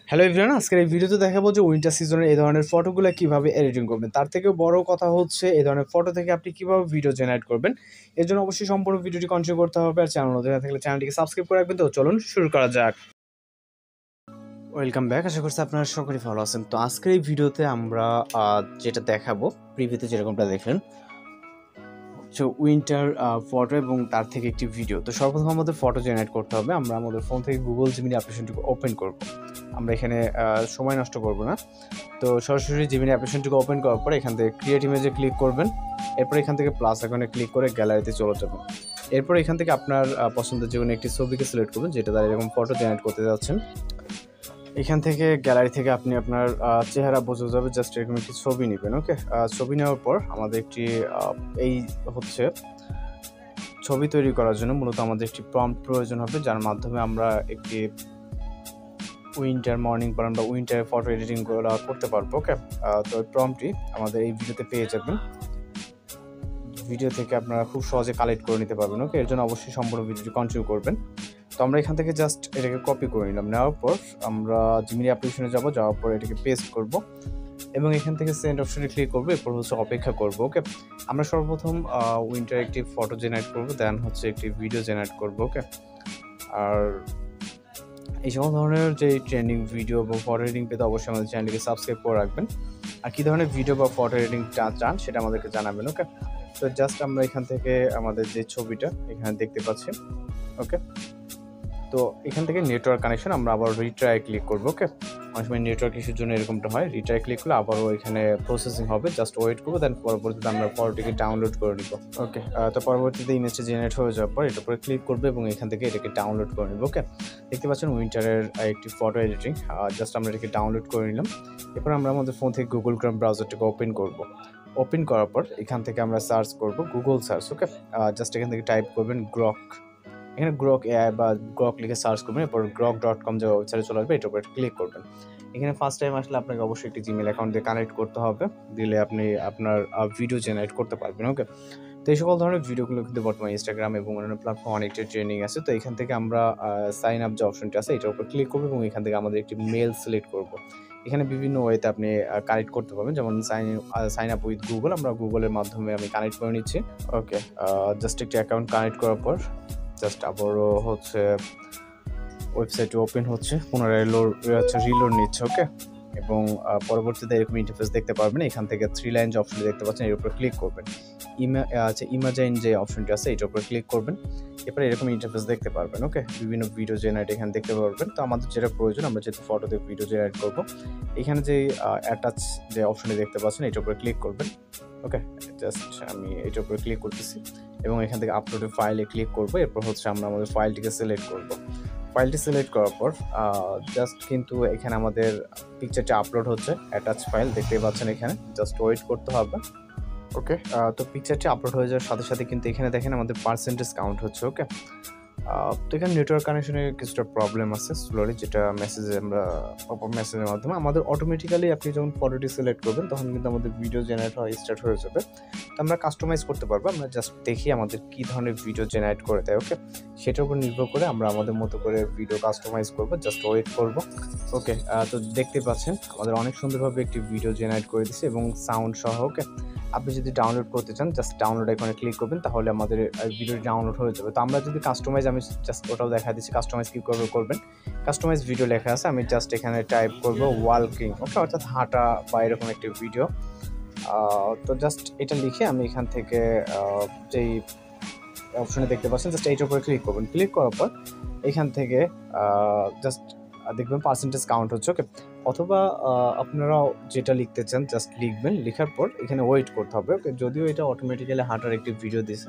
Hello everyone, আজকের এই ভিডিওতে দেখাবো যে উইন্টার সিজনের এই ধরনের ফটোগুলো কিভাবে এডিটিং করবেন। তার থেকেও বড় কথা হচ্ছে এই ধরনের ফটো থেকে আপনি কিভাবে ভিডিও জেনারেট করবেন। এর জন্য অবশ্যই সম্পূর্ণ ভিডিওটি কন্টিনিউ করতে হবে। আর চ্যানেল নতুন থাকলে চ্যানেলটিকে সাবস্ক্রাইব করে রাখবেন। তো চলুন শুরু করা যাক। ওয়েলকাম ব্যাক, আশা করছি আপনারা সকলেই ভালো আছেন। তো আজকের এই ভিডিওতে আমরা যেটা দেখাবো, প্রিভিউতে যেরকমটা দেখলেন, উইন্টার ফটো এবং তার থেকে একটি ভিডিও। তো সর্বপ্রথম আমাদের ফটো জেনারেট করতে হবে। আমরা আমাদের ফোন থেকে গুগল জিমিনি অ্যাপ্লিকেশনটিকে ওপেন করব। আমরা এখানে সময় নষ্ট করব না। তো সরাসরি জিমিনি অ্যাপ্লিকেশনটিকে ওপেন করার পর এখান থেকে ক্রিয়েট ইমেজে ক্লিক করবেন। এরপর এখান থেকে প্লাস আইকনে ক্লিক করে গ্যালারিতে চলে যাবেন। এরপর এখান থেকে আপনার পছন্দের যে কোনো একটি ছবিকে সিলেক্ট করবেন, যেটা দ্বারা এরকম ফটো জেনারেট করতে যাচ্ছেন। এখান থেকে গ্যালারি থেকে আপনি আপনার চেহারা বোঝা যাবে, জাস্ট এরকম একটি ছবি নেবেন। ওকে, ছবি নেওয়ার পর আমাদের একটি এই হচ্ছে ছবি তৈরি করার জন্য মূলত আমাদের একটি প্রম্পট প্রয়োজন হবে, যার মাধ্যমে আমরা একটি উইন্টার মর্নিং বা আমরা উইন্টার ফটো এডিটিং করতে পারবো। ওকে, তো ওই প্রম্পটটি আমাদের এই ভিডিওতে পেয়ে যাবেন। ভিডিও থেকে আপনারা খুব সহজে কালেক্ট করে নিতে পারবেন। ওকে, এর জন্য অবশ্যই সম্পূর্ণ ভিডিওটি কন্টিনিউ করবেন। তো আমরা এখান থেকে জাস্ট এটাকে কপি করে নিলাম। নেওয়ার পর আমরা জিমিনি অ্যাপ্লিকেশনে যাওয়ার পর এটাকে পেস্ট করব এবং এখান থেকে সেন্ড অপশনে ক্লিক করবো। এরপর হচ্ছে অপেক্ষা করব। ওকে, আমরা সর্বপ্রথম উইন্টার একটি ফটো জেনারেট করব, দেন হচ্ছে একটি ভিডিও জেনারেট করব। ওকে, আর এই সকল ধরনের যে ট্রেন্ডিং ভিডিও বা ফটো এডিটিং পেতে অবশ্যই আমাদের চ্যানেলটিকে সাবস্ক্রাইব করে রাখবেন। আর কী ধরনের ভিডিও বা ফটো এডিটিং চান সেটা আমাদেরকে জানাবেন। ওকে, তো জাস্ট আমরা এখান থেকে আমাদের যে ছবিটা এখানে দেখতে পাচ্ছি। ওকে, তো এখান থেকে নেটওয়ার্ক কানেকশন আমরা আবার রিট্রাই ক্লিক করবো। ওকে, অনেক সময় নেটওয়ার্ক ইস্যুর জন্য এরকমটা হয়। রিট্রাই ক্লিক করলে আবারও এখানে প্রসেসিং হবে, জাস্ট ওয়েট করবো, দেন পরবর্তীতে আমরা ফটোটিকে ডাউনলোড করে নিব। ওকে, তো পরবর্তীতে ইমেজটা জেনারেট হয়ে যাওয়ার পর এটার উপরে ক্লিক করবো এবং এখান থেকে এটাকে ডাউনলোড করে নিব। ওকে, দেখতে পাচ্ছেন উইন্টারের একটি ফটো এডিটিং। জাস্ট আমরা এটাকে ডাউনলোড করে নিলাম। এরপর আমরা আমাদের ফোন থেকে গুগল ক্রোম ব্রাউজারটাকে ওপেন করব। ওপেন করার পর এখান থেকে আমরা সার্চ করব গুগল সার্চ। ওকে, জাস্ট এখান থেকে টাইপ করবেন গ্রক। এখানে গ্রক এআই বা গ্রক লিখে সার্চ করবেন। এরপর grok.com যে ওয়েবসাইটে চলে আসবে, এটার উপর ক্লিক করবেন। এখানে ফার্স্ট টাইম আসলে আপনাকে অবশ্যই একটি জিমেল অ্যাকাউন্ট দিয়ে কানেক্ট করতে হবে, দিলে আপনি আপনার ভিডিও জেনারেট করতে পারবেন। ওকে, তো এই সকল ধরনের ভিডিওগুলো কিন্তু বর্তমানে ইনস্টাগ্রাম এবং অন্যান্য প্ল্যাটফর্ম অনেকটা ট্রেন্ডিং আছে। তো এখান থেকে আমরা সাইন আপ যে অপশনটি আছে এটার উপর ক্লিক করবো এবং এখান থেকে আমাদের একটি মেল সিলেক্ট করব। এখানে বিভিন্ন ওয়েতে আপনি কানেক্ট করতে পারবেন, যেমন সাইন আপ উইথ গুগল। আমরা গুগলের মাধ্যমে আমি কানেক্ট করে নিচ্ছি। ওকে, জাস্ট একটি অ্যাকাউন্ট কানেক্ট করার পর জাস্ট আবারও হচ্ছে ওয়েবসাইটটি ওপেন হচ্ছে, পুনরায় রিলোড নিচ্ছে। ওকে, এবং পরবর্তীতে এরকম ইন্টারফেস দেখতে পারবেন। এখান থেকে 3 লাইন যে অপশনটি দেখতে পাচ্ছেন এর উপর ক্লিক করবেন। ইমাজাইন যে অপশনটি আছে এটার উপর ক্লিক করবেন। এরপরে এরকম ইন্টারফেস দেখতে পারবেন। ওকে, বিভিন্ন ভিডিও জেনারেট এখানে দেখতে পারবেন। তো আমাদের যেটা প্রয়োজন, আমরা যেহেতু ফটোতে ভিডিও জেনারেট করব, এখানে যে অ্যাটাচ যে অপশনটি দেখতে পাচ্ছেন এটার উপর ক্লিক করবেন। ওকে, জাস্ট আমি এটার উপরে ক্লিক করতেছি এবং এখান থেকে আপলোডের ফাইলে ক্লিক করব। এরপর হচ্ছে আমরা আমাদের ফাইলটিকে সিলেক্ট করব। ফাইলটি সিলেক্ট করার পর জাস্ট কিন্তু এখানে আমাদের পিকচারটি আপলোড হচ্ছে, অ্যাটাচ ফাইল দেখতেই পাচ্ছেন। এখানে জাস্ট ওয়েট করতে হবে। ওকে, তো পিকচারটি আপলোড হয়ে যাওয়ার সাথে সাথে কিন্তু এখানে দেখেন আমাদের পার্সেন্টেজ কাউন্ট হচ্ছে। ওকে, তো এখানে নেটওয়ার্ক কানেকশনের কিছুটা প্রবলেম আছে স্লোলি, যেটা মেসেজে আমরা পপআপ মেসেজের মাধ্যমে আমাদের অটোমেটিক্যালি আপনি যখন ফটোটি সিলেক্ট করবেন তখন কিন্তু আমাদের ভিডিও জেনারেট হওয়া স্টার্ট হয়ে যাবে। তো আমরা কাস্টমাইজ করতে পারবো, আমরা জাস্ট দেখি আমাদের কী ধরনের ভিডিও জেনারেট করে দেয়। ওকে, সেটার উপর নির্ভর করে আমরা আমাদের মতো করে ভিডিও কাস্টমাইজ করবো, জাস্ট ওয়েট করবো। ওকে, তো দেখতে পাচ্ছেন আমাদের অনেক সুন্দরভাবে একটি ভিডিও জেনারেট করে দিচ্ছে এবং সাউন্ড সহ। ওকে, আপনি যদি ডাউনলোড করতে চান জাস্ট ডাউনলোড আইকনে ক্লিক করবেন, তাহলে আমাদের ভিডিওটি ডাউনলোড হয়ে যাবে। তো আমরা যদি কাস্টমাইজ, আমি জাস্ট ওটাও দেখা দিচ্ছি কাস্টমাইজ কী করবেন। কাস্টমাইজ ভিডিও লেখা আছে, আমি জাস্ট এখানে টাইপ করব ওয়ালকিং। ওকে, অর্থাৎ হাঁটা বা এরকম একটি ভিডিও। তো জাস্ট এটা লিখে আমি এখান থেকে যেই অপশনে দেখতে পাচ্ছেন জাস্ট এইটার উপরে ক্লিক করবেন। ক্লিক করার পর এখান থেকে জাস্ট দেখবেন পার্সেন্টেজ কাউন্ট হচ্ছে। ওকে, অথবা আপনারা যেটা লিখতে চান জাস্ট লিখবেন, লেখার পর এখানে ওয়েট করতে হবে। ওকে, যদিও এটা অটোমেটিক্যালি হাঁটার একটি ভিডিও দিছে,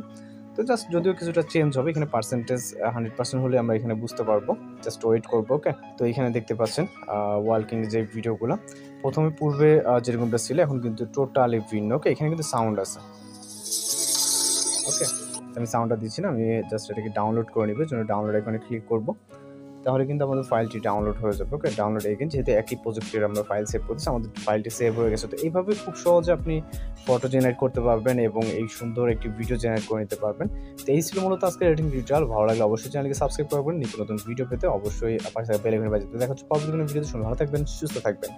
তো জাস্ট যদিও কিছুটা চেঞ্জ হবে, এখানে পার্সেন্টেজ 100% হলে আমরা এখানে বুঝতে পারবো। জাস্ট ওয়েট করবো। ওকে, তো এখানে দেখতে পাচ্ছেন ওয়ালকিং যে ভিডিওগুলো প্রথমে পূর্বে যেরকমটা ছিল এখন কিন্তু টোটালি ভিন্ন। ওকে, এখানে কিন্তু সাউন্ড আছে। ওকে, আমি সাউন্ডটা দিচ্ছি না, আমি জাস্ট এটাকে ডাউনলোড করে নিব। জন্য ডাউনলোড আইকনে ক্লিক করব। তাহলে কিন্তু আমাদের ফাইলটি ডাউনলোড হয়ে যাবে। ওকে, ডাউনলোড এগেইন, যেহেতু একই প্রজেক্টের আমরা ফাইল সেভ করতেছি, আমাদের ফাইলটি সেভ হয়ে গেছে। তো এইভাবে খুব সহজে আপনি ফটো জেনারেট করতে পারবেন এবং এই সুন্দর একটি ভিডিও জেনারেট করে নিতে পারবেন। তো এই ছিল মূলত আজকের এডিটিং টিউটোরিয়াল। ভালো লাগলে অবশ্যই চ্যানেলকে সাবস্ক্রাইব করবেন। নিত্য নতুন ভিডিও পেতে অবশ্যই পাশে বেল আইকনে বাজিয়ে দিতে। দেখা হচ্ছে পরবর্তী কোনো ভিডিওতে। ভালো থাকবেন, সুস্থ থাকবেন।